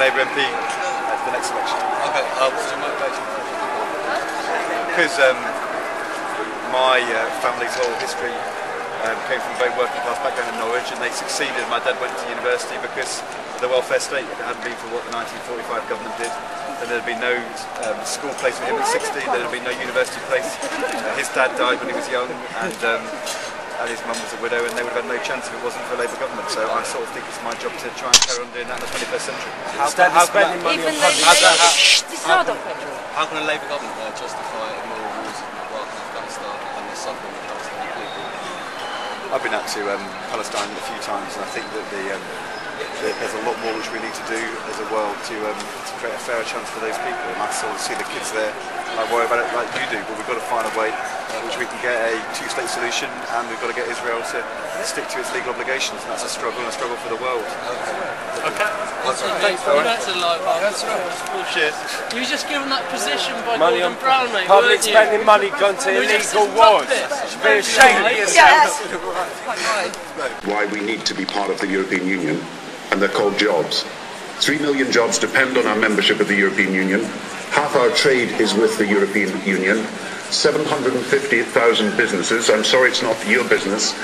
Labour MP at the next election. Okay, what's your motivation? Because my family's whole history came from a very working class background in Norwich, and they succeeded. My dad went to university because of the welfare state. If it hadn't been for what the 1945 government did, then there'd been no school place for him at 16, there'd have been no university place. His dad died when he was young, and his mum was a widow, and they would have had no chance if it wasn't for a Labour government. So I sort of think it's my job to try and carry on doing that in the 21st century. How can a Labour government justify immoral wars in Iraq and Afghanistan and the suffering of Palestinian people? I've been out to Palestine a few times, and I think that there's a lot more which we need to do as a world to create a fairer chance for those people. And I sort of see the kids there, and I worry about it like you do, but we've got to find a way which we can get a two-state solution, and we've got to get Israel to stick to its legal obligations, and that's a struggle, and a struggle for the world. Okay. Thanks, That's a lie. That's bullshit. You were just given that position by Gordon Brown, mate. Public spending money gone to illegal wars. Should be ashamed of yourself. Why we need to be part of the European Union, and they're called jobs. 3 million jobs depend on our membership of the European Union. Half our trade is with the European Union. 750,000 businesses, I'm sorry it's not your business,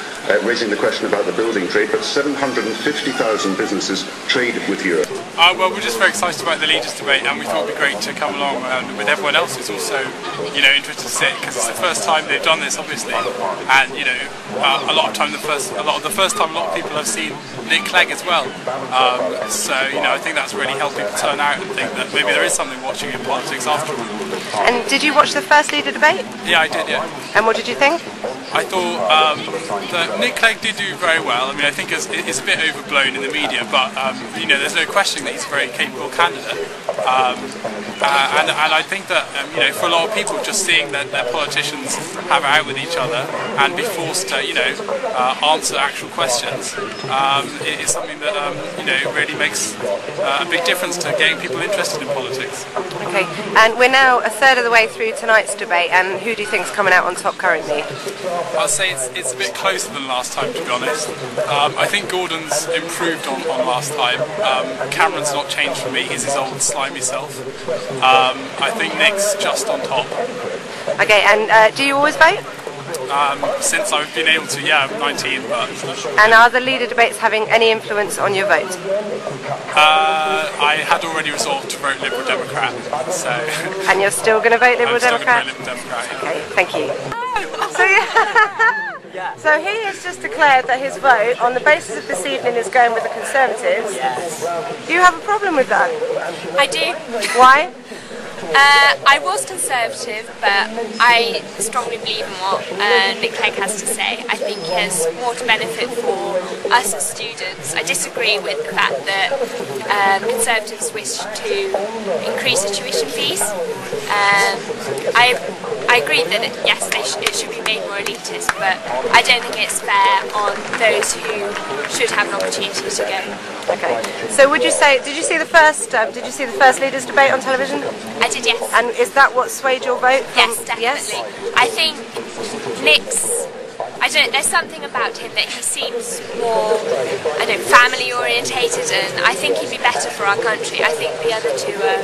raising the question about the building trade, but 750,000 businesses trade with Europe. Well, we're just very excited about the leaders' debate, and we thought it would be great to come along with everyone else who's also, interested to see it, because it's the first time they've done this, obviously, and a lot of the first time a lot of people have seen Nick Clegg as well. So I think that's really helped people turn out and think that maybe there is something watching in politics after all. And did you watch the first leader debate? Yeah, I did. Yeah. And what did you think? I thought that Nick Clegg did do very well. I mean, I think it's a bit overblown in the media, but there's no questioning that he's a very capable candidate. And I think that for a lot of people, just seeing that their politicians have it out with each other and be forced to answer actual questions is something that really makes a big difference to getting people interested in politics. Okay, and we're now a third of the way through tonight's debate, and who do you think's coming out on top currently? I'll say it's a bit closer than last time, to be honest. I think Gordon's improved on last time. Cameron's not changed for me, he's his old slimy self. I think Nick's just on top. Okay, and do you always vote? Since I've been able to, yeah, I'm 19, but... And are the leader debates having any influence on your vote? I had already resolved to vote Liberal Democrat, so... And you're still going to vote Liberal Democrat? I'm still going to vote Liberal Democrat, yeah. Okay, thank you. So he has just declared that his vote, on the basis of this evening, is going with the Conservatives. Yes. Do you have a problem with that? I do. Why? I was Conservative, but I strongly believe in what Nick Clegg has to say. I think he has more to benefit for us as students. I disagree with the fact that Conservatives wish to increase the tuition fees. I agree that yes, it should be made more elitist, but I don't think it's fair on those who should have an opportunity to go. Okay. So would you say, did you see the first leaders' debate on television? I did, yes. And is that what swayed your vote? Yes, definitely. Yes? I think Nick's, there's something about him that he seems more, family orientated, and I think he'd be better for our country. I think the other two are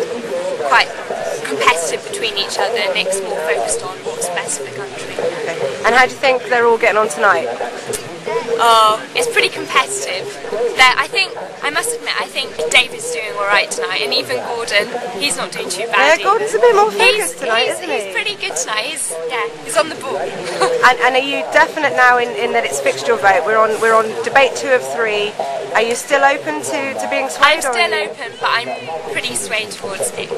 quite competitive between each other. Nick's more focused on what's best for the country. Okay. And how do you think they're all getting on tonight? Oh, it's pretty competitive. I must admit, I think David's doing alright tonight, and even Gordon, he's not doing too badly. Yeah, Gordon's a bit more focused tonight, isn't he? He's pretty good tonight. He's on the ball. and are you definite now in that it's fixed your vote? We're on debate 2 of 3. Are you still open to being swayed? I'm still open, but I'm pretty swayed towards Nick.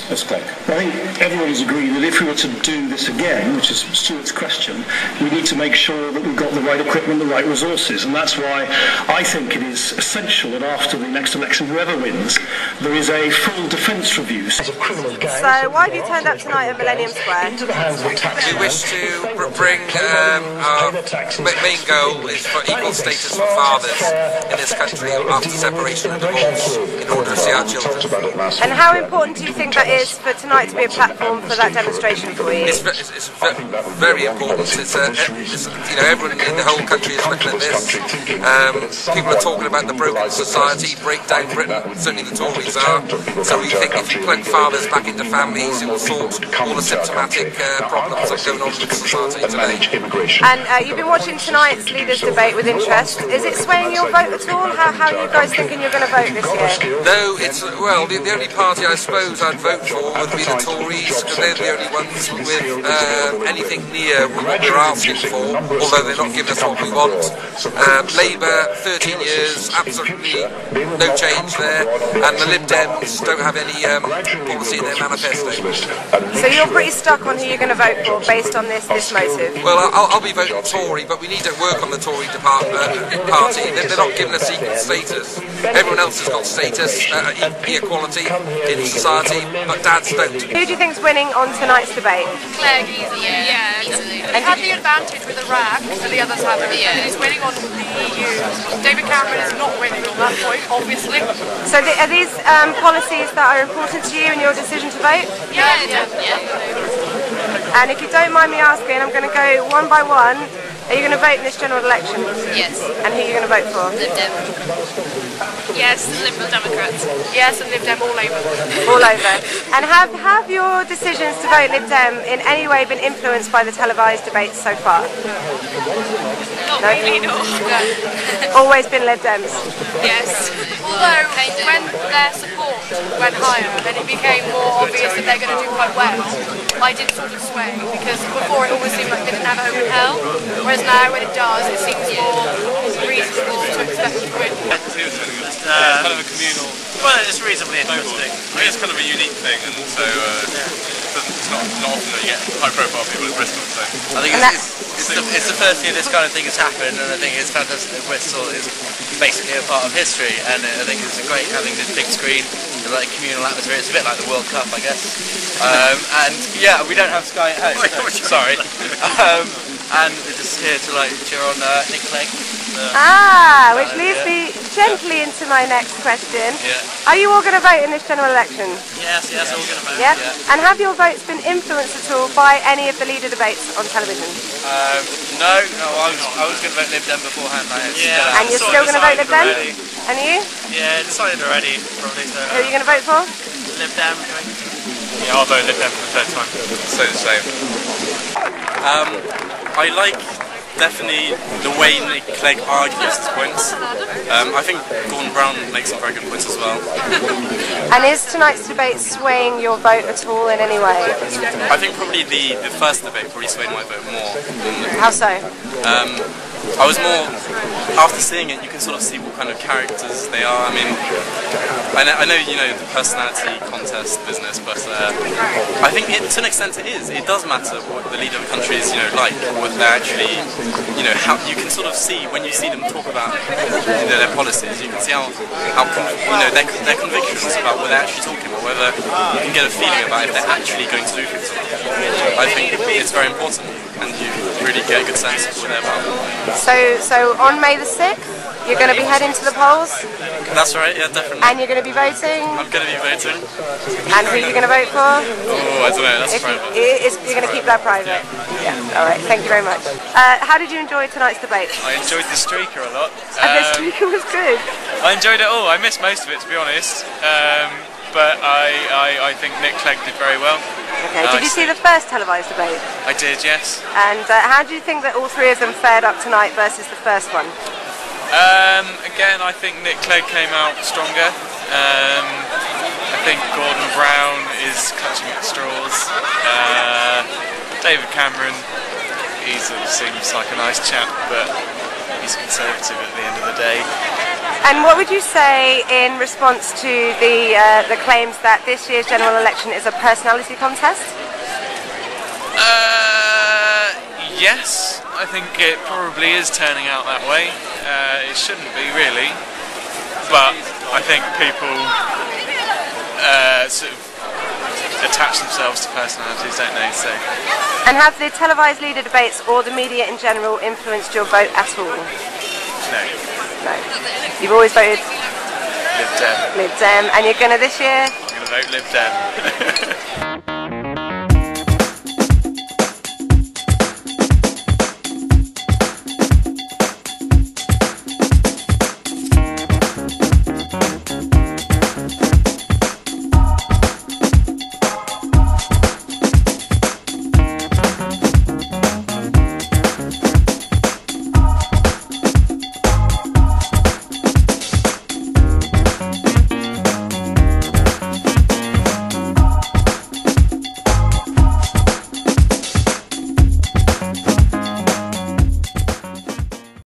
That's correct. I think everyone's agreed that if we were to do this again, which is Stuart's question, we need to make sure that we've got the right equipment, the right resources, and that's why I think it is essential that after the next election, whoever wins, there is a full defence review. criminal gangs. So why have you turned up tonight at Millennium Square? We wish to bring our main goal is for equal status for fathers in this country after separation and divorce in order to see our children. And how important do you think that is for tonight to be a platform for that demonstration for you? It's very important. You know, everyone in the whole country is looking at this. People are talking about the broken society, breakdown Britain, certainly the Tories are. So we think if you plug fathers back into families, it will sort all the symptomatic problems that are going on with society today. And you've been watching tonight's leaders' debate with interest. Is it swaying your vote at all? How are you guys thinking you're going to vote this year? No, it's, well, the only party I suppose I'd vote for would be the Tories, because they're the only ones with anything near what we're asking for, although they're not giving us what we want. Labour, 13 years, absolutely no change there, and the Lib Dems don't have any policy in their manifesto. So you're pretty stuck on who you're going to vote for based on this motive? Well, I'll be voting Tory, but we need to work on the Tory party. They're not giving us equal status. Everyone else has got status, equality in society, but dads don't. Who do you think's winning on tonight's debate? Clegg, easily. Yeah, easily. He had the advantage with Iraq, and the others haven't. Yeah. He's winning on the EU. David Cameron is not winning on that point, obviously. So are these policies that are important to you in your decision to vote? Yeah. And if you don't mind me asking, I'm going to go one by one. Are you going to vote in this general election? Yes. And who are you going to vote for? Lib Dem. Yes, Liberal Democrats. Yes, and Lib Dem all over. All over. And have your decisions to vote Lib Dem in any way been influenced by the televised debates so far? Not really, no. Always been Lib Dems? Yes. Although, when their support went higher and it became more obvious that they're going to do quite well, I did sort of sway, because before it always seemed like they didn't have a home in hell, whereas now when it does, it seems more reasonable to expect them to win. Kind of a communal. Well, it's reasonably interesting. I think it's kind of a unique thing, and so it's not often that you get high-profile people in Bristol. So I think it's the first year this kind of thing has happened, and I think it's fantastic that Bristol is basically a part of history, and I think it's great having this big screen, the like communal atmosphere. It's a bit like the World Cup, I guess. And yeah, we don't have Sky at home. Sorry. And we're just here to like cheer on Nick Clegg. Which leads me gently into my next question. Yeah. Are you all going to vote in this general election? Yes, all going to vote. Yeah? And have your votes been influenced at all by any of the leader debates on television? No, I was going to vote Lib Dem beforehand. And you're still going to vote Lib Dem? And you? Yeah, decided already, probably. So, who are you going to vote for? Lib Dem. Yeah, I'll vote Lib Dem for the third time. So the same. I like definitely the way Nick Clegg argues his points. I think Gordon Brown makes some very good points as well. And is tonight's debate swaying your vote at all in any way? I think probably the first debate probably swayed my vote more. How so? I was more, after seeing it, you can sort of see what kind of characters they are. I mean, I know you know the personality contest business, but I think to an extent it is. It does matter what the leader of the country is, like, what they're actually, how you can sort of see when you see them talk about their policies. You can see how their convictions about what they're actually talking about, whether you can get a feeling about if they're actually going to do things. I think it's very important, and you really get a good sense of what they're about. So on May the 6th, you're going to be heading to the polls? That's right, yeah, definitely. And you're going to be voting? I'm going to be voting. And who are you going to vote for? Oh, I don't know, that's private. You're going to keep that private? Yeah. Alright, thank you very much. How did you enjoy tonight's debate? I enjoyed the streaker a lot. The streaker was good? I enjoyed it all. I missed most of it, to be honest. But I think Nick Clegg did very well. Okay, did you see the first televised debate? I did, yes. And how do you think that all three of them fared up tonight versus the first one? Again, I think Nick Clegg came out stronger. I think Gordon Brown is clutching at straws. David Cameron, he sort of seems like a nice chap, but he's conservative at the end of the day. And what would you say in response to the claims that this year's general election is a personality contest? Yes, I think it probably is turning out that way. It shouldn't be really, but I think people sort of attach themselves to personalities, don't they? So. And have the televised leader debates or the media in general influenced your vote at all? No. No. You've always voted Lib Dem. Lib Dem, and you're going to this year? I'm going to vote Lib Dem.